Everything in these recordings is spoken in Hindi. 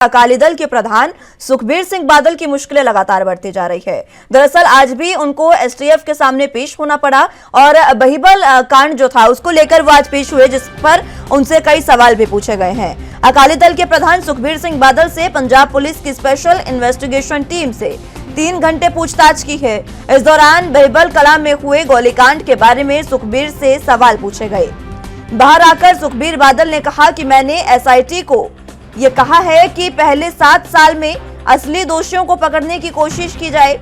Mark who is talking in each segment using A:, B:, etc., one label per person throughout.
A: अकाली दल के प्रधान सुखबीर सिंह बादल की मुश्किलें लगातार बढ़ती जा रही है। दरअसल आज भी उनको एसटीएफ के सामने पेश होना पड़ा और बहिबल कांड जो था उसको लेकर वो आज पेश हुए, जिस पर उनसे कई सवाल भी पूछे गए हैं। अकाली दल के प्रधान सुखबीर सिंह बादल से पंजाब पुलिस की स्पेशल इन्वेस्टिगेशन टीम से 3 घंटे पूछताछ की है। इस दौरान बहिबल कला में हुए गोलीकांड के बारे में सुखबीर से सवाल पूछे गए। बाहर आकर सुखबीर बादल ने कहा कि मैंने एसआईटी को ये कहा है कि पहले 7 साल में असली दोषियों को पकड़ने की कोशिश की जाए,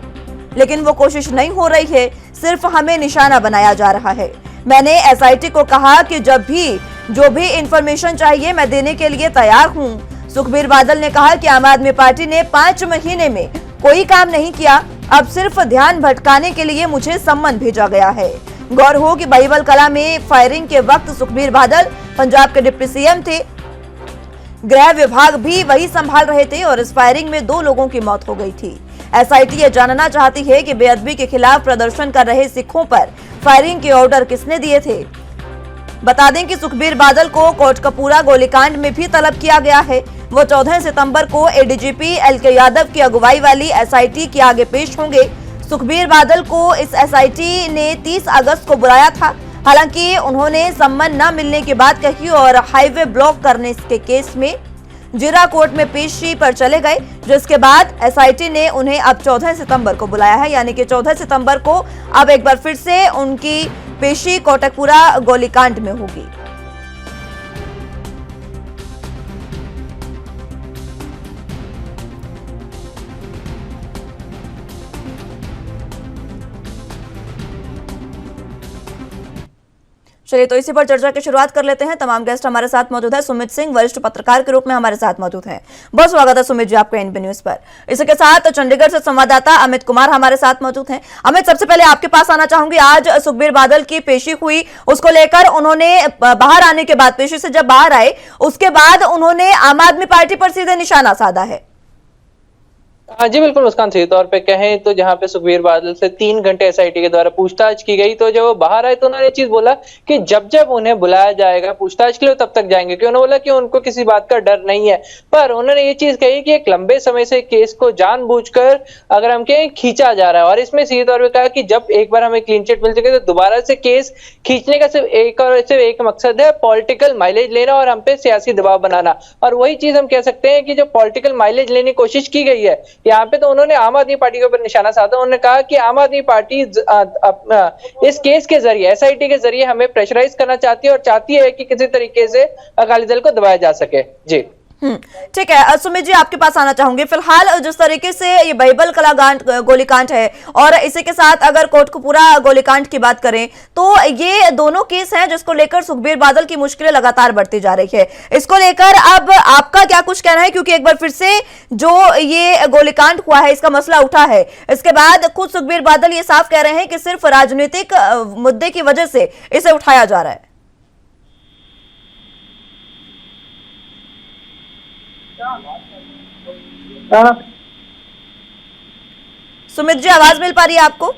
A: लेकिन वो कोशिश नहीं हो रही है, सिर्फ हमें निशाना बनाया जा रहा है। मैंने एसआईटी को कहा कि जो भी इंफॉर्मेशन चाहिए मैं देने के लिए तैयार हूं। सुखबीर बादल ने कहा कि आम आदमी पार्टी ने 5 महीने में कोई काम नहीं किया, अब सिर्फ ध्यान भटकाने के लिए मुझे सम्मन भेजा गया है। गौर हो कि बहिबल कला में फायरिंग के वक्त सुखबीर बादल पंजाब के डिप्टी सीएम थे, गृह विभाग भी वही संभाल रहे थे और इस फायरिंग में 2 लोगों की मौत हो गई थी। एसआईटी ये जानना चाहती है कि बेअदबी के खिलाफ प्रदर्शन कर रहे सिखों पर फायरिंग के ऑर्डर किसने दिए थे। बता दें कि सुखबीर बादल को कोटकपूरा गोलीकांड में भी तलब किया गया है। वो 14 सितंबर को एडीजीपी एलके यादव की अगुवाई वाली एसआईटी के आगे पेश होंगे। सुखबीर बादल को इस एसआईटी ने 30 अगस्त को बुलाया था, हालांकि उन्होंने सम्मन न मिलने की बात कही और हाईवे ब्लॉक करने के केस में जिरा कोर्ट में पेशी पर चले गए, जिसके बाद एसआईटी ने उन्हें अब 14 सितंबर को बुलाया है, यानी कि 14 सितंबर को अब एक बार फिर से उनकी पेशी कोटकपूरा गोलीकांड में होगी। चलिए तो इसी पर चर्चा की शुरुआत कर लेते हैं। तमाम गेस्ट हमारे साथ मौजूद है। सुमित सिंह वरिष्ठ पत्रकार के रूप में हमारे साथ मौजूद हैं। बहुत स्वागत है सुमित जी आपका एनबी न्यूज पर। इसके साथ चंडीगढ़ से संवाददाता अमित कुमार हमारे साथ मौजूद हैं। अमित, सबसे पहले आपके पास आना चाहूंगी, आज सुखबीर बादल की पेशी हुई, उसको लेकर उन्होंने बाहर आने के बाद, पेशी से जब बाहर आए उसके बाद उन्होंने आम आदमी पार्टी पर सीधे निशाना साधा है।
B: जी बिल्कुल मुस्कान, सही तौर पे कहें तो जहां पे सुखबीर बादल से 3 घंटे एसआईटी के द्वारा पूछताछ की गई, तो जब वो बाहर आए तो उन्होंने ये चीज बोला कि जब जब उन्हें बुलाया जाएगा पूछताछ के लिए तब तक जाएंगे, क्यों? उन्होंने बोला कि उनको किसी बात का डर नहीं है। पर उन्होंने ये चीज कही कि एक लंबे समय से केस को जानबूझकर अगर हम कहें खींचा जा रहा है, और इसमें सीधे तौर पर कहा कि जब एक बार हमें क्लीन चिट मिल चुकी है तो दोबारा से केस खींचने का सिर्फ एक मकसद है, पॉलिटिकल माइलेज लेना और हम पे सियासी दबाव बनाना। और वही चीज हम कह सकते हैं कि जो पॉलिटिकल माइलेज लेने की कोशिश की गई है यहाँ पे, तो उन्होंने आम आदमी पार्टी के ऊपर निशाना साधा। उन्होंने कहा कि आम आदमी पार्टी इस केस के जरिए, एसआईटी के जरिए हमें प्रेशराइज करना चाहती है और चाहती है कि किसी तरीके से अकाली दल को दबाया जा सके। जी
A: ठीक है, सुमित जी आपके पास आना चाहूंगी। फिलहाल जिस तरीके से ये बहिबल कला गोलीकांड है और इसी के साथ अगर कोटकपूरा गोलीकांड की बात करें तो ये दोनों केस हैं जिसको लेकर सुखबीर बादल की मुश्किलें लगातार बढ़ती जा रही है। इसको लेकर अब आपका क्या कुछ कहना है, क्योंकि एक बार फिर से जो ये गोलीकांड हुआ है इसका मसला उठा है, इसके बाद खुद सुखबीर बादल ये साफ कह रहे हैं कि सिर्फ राजनीतिक मुद्दे की वजह से इसे उठाया जा रहा है। सुमित जी आवाज मिल पा रही है आपको?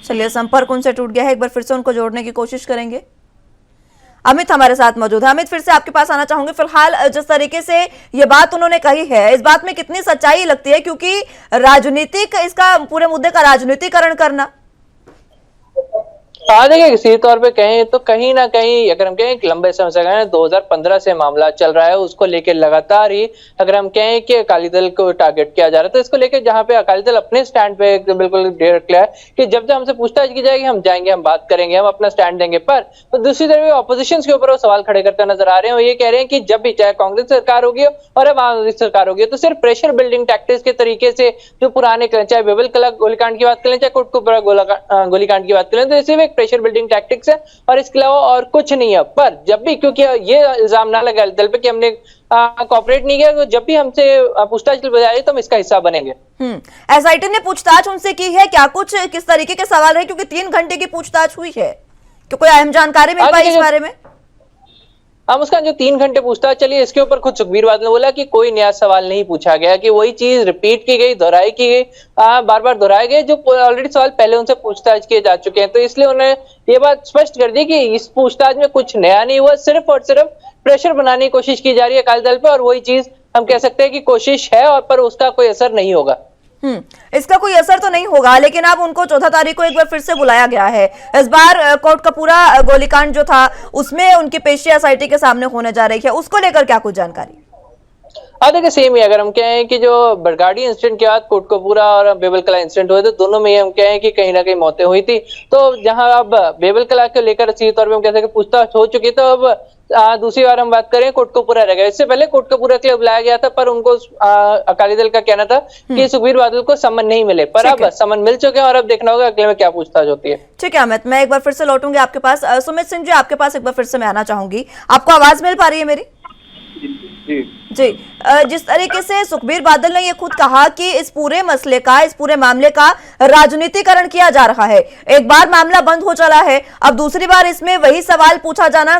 A: चलिए संपर्क उनसे टूट गया है, एक बार फिर से उनको जोड़ने की कोशिश करेंगे। अमित हमारे साथ मौजूद है। अमित, फिर से आपके पास आना चाहूंगी। फिलहाल जिस तरीके से ये बात उन्होंने कही है, इस बात में कितनी सच्चाई लगती है, क्योंकि राजनीतिक, इसका पूरे मुद्दे का राजनीतिकरण करना।
B: हाँ देखिए, सीधे तौर पे कहें तो कहीं ना कहीं अगर हम कहें लंबे समय से 2015 से मामला चल रहा है, उसको लेकर लगातार ही अगर हम कहें कि अकाली दल को टारगेट किया जा रहा है, तो इसको लेकर जहां पे अकाली दल अपने स्टैंड पे बिल्कुल डायरेक्ट है कि जब जब हमसे पूछताछ की जाएगी हम जाएंगे, हम बात करेंगे, हम अपना स्टैंड देंगे। पर तो दूसरी तरफ ऑपोजिशन के ऊपर वो सवाल खड़े करते नजर आ रहे हैं। वो ये कह रहे हैं कि जब भी चाहे कांग्रेस सरकार होगी और अब आम आदमी सरकार होगी, तो सिर्फ प्रेशर बिल्डिंग टैक्टिक्स के तरीके से जो पुराने, चाहे बहिबल कला गोलीकांड की बात करें, चाहे कोटकपूरा गोलीकांड की बात करें, तो सिर्फ एक प्रेशर बिल्डिंग टैक्टिक्स है और इसके अलावा और कुछ नहीं है। पर जब भी, क्योंकि ये इल्जाम ना लगा दल पे कि हमने कोऑपरेट नहीं किया, तो जब भी हमसे पूछताछ बजाए तो हम इसका हिस्सा बनेंगे।
A: एसआईटी ने पूछताछ उनसे की है क्या? कुछ किस तरीके के सवाल है, क्योंकि 3 घंटे की पूछताछ हुई है, कि कोई अहम जानकारी मिल पाई इस बारे में?
B: हम उसका जो 3 घंटे पूछताछ चली, इसके ऊपर खुद सुखबीर बादल ने बोला कि कोई नया सवाल नहीं पूछा गया, कि वही चीज रिपीट की गई, दोहराई की गई, बार बार दोहराए गए जो ऑलरेडी सवाल पहले उनसे पूछताछ किए जा चुके हैं। तो इसलिए उन्हें ये बात स्पष्ट कर दी कि इस पूछताछ में कुछ नया नहीं हुआ, सिर्फ और सिर्फ प्रेशर बनाने की कोशिश की जा रही है अकाली दल पे, और वही चीज हम कह सकते हैं कि कोशिश है और पर उसका कोई असर नहीं होगा।
A: इसका कोई असर तो नहीं होगा, लेकिन अब उनको 14 तारीख को एक बार फिर से बुलाया गया है। इस बार कोटकपूरा गोलीकांड जो था उसमें उनकी पेशी एसआईटी के सामने होने जा रही है, उसको लेकर क्या कुछ जानकारी?
B: हाँ देखिए, सेम ही अगर हम कहें कि जो बरगाड़ी इंसिडेंट के बाद कोटकपूरा और बेबल कला इंसिडेंट हुए, तो दोनों में हम कहें कि कहीं ना कहीं मौतें हुई थी। तो जहां अब बेबल कला को लेकर सीधे तौर पे हम कह सकते हैं पूछताछ हो चुकी, तो अब दूसरी बार हम बात करें कोटकपूरा रह गया। इससे पहले कोटकपूरा के लिए बुलाया गया था, पर उनको अकाली दल का कहना था कि सुखबीर बादल को समन नहीं मिले, पर अब समन मिल चुके हैं और अब देखना होगा अगले में क्या पूछताछ होती है।
A: ठीक है अमित, मैं एक बार फिर से लौटूंगी आपके पास। सुमित सिंह जी, आपके पास एक बार फिर से मैं आना चाहूंगी। आपको आवाज मिल पा रही है मेरी? जी, जिस तरीके से सुखबीर बादल ने ये खुद कहा कि इस पूरे मसले का, इस पूरे मामले का राजनीतिकरण किया जा रहा है। एक बार मामला बंद हो चला है, अब दूसरी बार इसमें वही सवाल पूछा जाना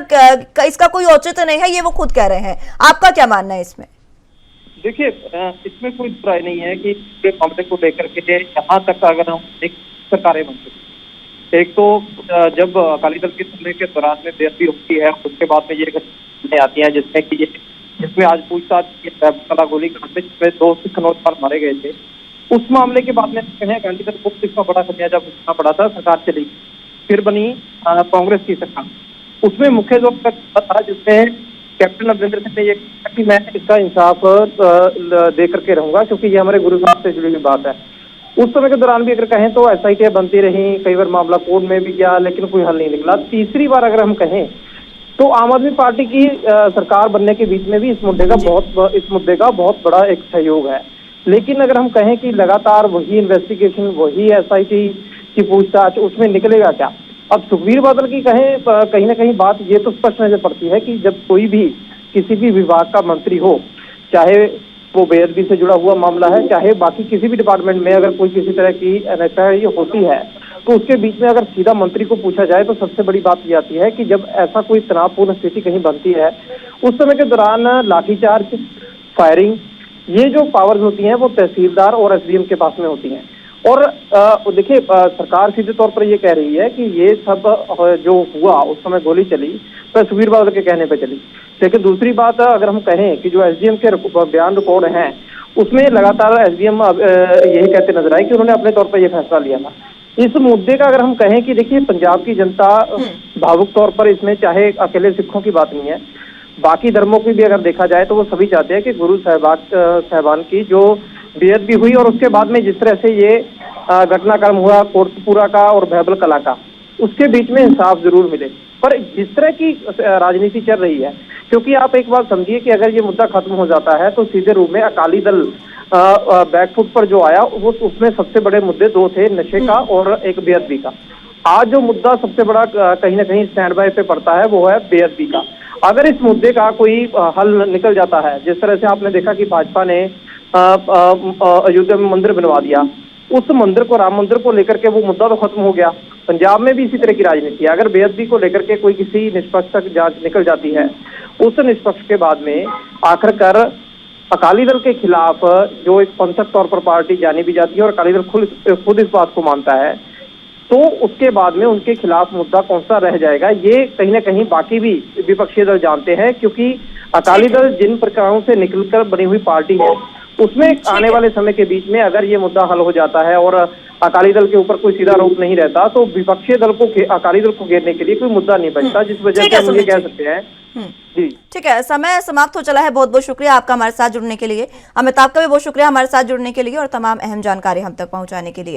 A: इसका कोई औचित्य नहीं है, ये वो खुद कह रहे हैं। आपका क्या मानना है इसमें?
C: देखिए, इसमें कोई बुराई नहीं है कि पूरे मामले को लेकर के यहाँ तक अगर हम एक सरकारें बन चुकी, एक तो जब अकाली दल के समय के दौरान में बेअदबी होती है, उसके बाद में ये घटनाएं आती हैं जिसमें आज पूछताछ कला गोली कांड में जिसमें 2 सिख नौजवान मारे गए थे, उस मामले के बाद में कहें अकाली दल को इसका बड़ा खमियाजा भुगतना पड़ा था। सरकार चली, फिर बनी कांग्रेस की सरकार। उसमें मुख्य जो था जिसमें कैप्टन अमरिंदर सिंह ने ये कहा कि मैं इसका इंसाफ दे करके रहूंगा, क्योंकि ये हमारे गुरु साहब से जुड़ी हुई बात है। उस समय के दौरान भी अगर कहें तो एसआईटी बनती रही, कई बार मामला कोर्ट में भी गया, लेकिन कोई हल नहीं निकला। तीसरी बार अगर हम कहें तो आम आदमी पार्टी की सरकार बनने के बीच में भी इस मुद्दे का बहुत बड़ा एक सहयोग है। लेकिन अगर हम कहें कि लगातार वही इन्वेस्टिगेशन, वही एसआईटी की पूछताछ, उसमें निकलेगा क्या? अब सुखबीर बादल की कहें कहीं ना कहीं बात ये तो स्पष्ट नजर पड़ती है कि जब कोई भी किसी भी विभाग का मंत्री हो, चाहे वो बेअदबी से जुड़ा हुआ मामला है, चाहे बाकी किसी भी डिपार्टमेंट में अगर कोई किसी तरह की अनैतिकता होती है, तो उसके बीच में अगर सीधा मंत्री को पूछा जाए तो सबसे बड़ी बात ये आती है कि जब ऐसा कोई तनावपूर्ण स्थिति कहीं बनती है, उस समय के दौरान लाठीचार्ज, फायरिंग, ये जो पावर्स होती हैं वो तहसीलदार और एसडीएम के पास में होती हैं। और देखिए, सरकार सीधे तौर पर ये कह रही है कि ये सब जो हुआ उस समय गोली चली तो सुखबीर बादल के कहने पे चली। लेकिन दूसरी बात अगर हम कहें कि जो एसडीएम के बयान रिकॉर्ड हैं, उसमें लगातार एसडीएम यही कहते नजर आए कि उन्होंने अपने तौर पर यह फैसला लिया था। इस मुद्दे का अगर हम कहें कि देखिए, पंजाब की जनता भावुक तौर पर इसमें, चाहे अकेले सिखों की बात नहीं है, बाकी धर्मों की भी अगर देखा जाए तो वो सभी चाहते हैं कि गुरु साहबान की जो बेअदबी हुई और उसके बाद में जिस तरह से ये घटनाक्रम हुआ कोटकपूरा का और बेबल कला का, उसके बीच में इंसाफ जरूर मिले। पर जिस तरह की राजनीति चल रही है, क्योंकि आप एक बात समझिए कि अगर ये मुद्दा खत्म हो जाता है तो सीधे रूप में अकाली दल बैकफुट पर जो आया, वो उसमें सबसे बड़े मुद्दे 2 थे, नशे का और एक बेअदबी का। आज जो मुद्दा सबसे बड़ा कहीं ना कहीं स्टैंड बाय पे पड़ता है वो है बेअदबी का। अगर इस मुद्दे का कोई हल निकल जाता है, जिस तरह से आपने देखा कि भाजपा ने अयोध्या में मंदिर बनवा दिया, उस मंदिर को, राम मंदिर को लेकर के वो मुद्दा तो खत्म हो गया। पंजाब में भी इसी तरह की राजनीति है। अगर बेअदबी को लेकर के कोई किसी निष्पक्ष तक जांच निकल जाती है, उस निष्पक्ष के बाद में आखिरकार अकाली दल के खिलाफ जो एक पंथक तौर पर पार्टी जानी भी जाती है और अकाली दल खुद इस बात को मानता है, तो उसके बाद में उनके खिलाफ मुद्दा कौन सा रह जाएगा, ये कहीं ना कहीं बाकी भी विपक्षी दल जानते हैं। क्योंकि अकाली दल जिन प्रकारों से निकलकर बनी हुई पार्टी है, उसमें आने वाले समय के बीच में अगर ये मुद्दा हल हो जाता है और अकाली दल के ऊपर कोई सीधा आरोप नहीं रहता, तो विपक्षी दल को, अकाली दल को घेरने के लिए कोई मुद्दा नहीं बचता, जिस वजह से हम ये कह सकते हैं। जी
A: ठीक है, समय समाप्त हो चला है। बहुत बहुत शुक्रिया आपका हमारे साथ जुड़ने के लिए। अमिताभ का भी बहुत शुक्रिया हमारे साथ जुड़ने के लिए और तमाम अहम जानकारी हम तक पहुंचाने के लिए।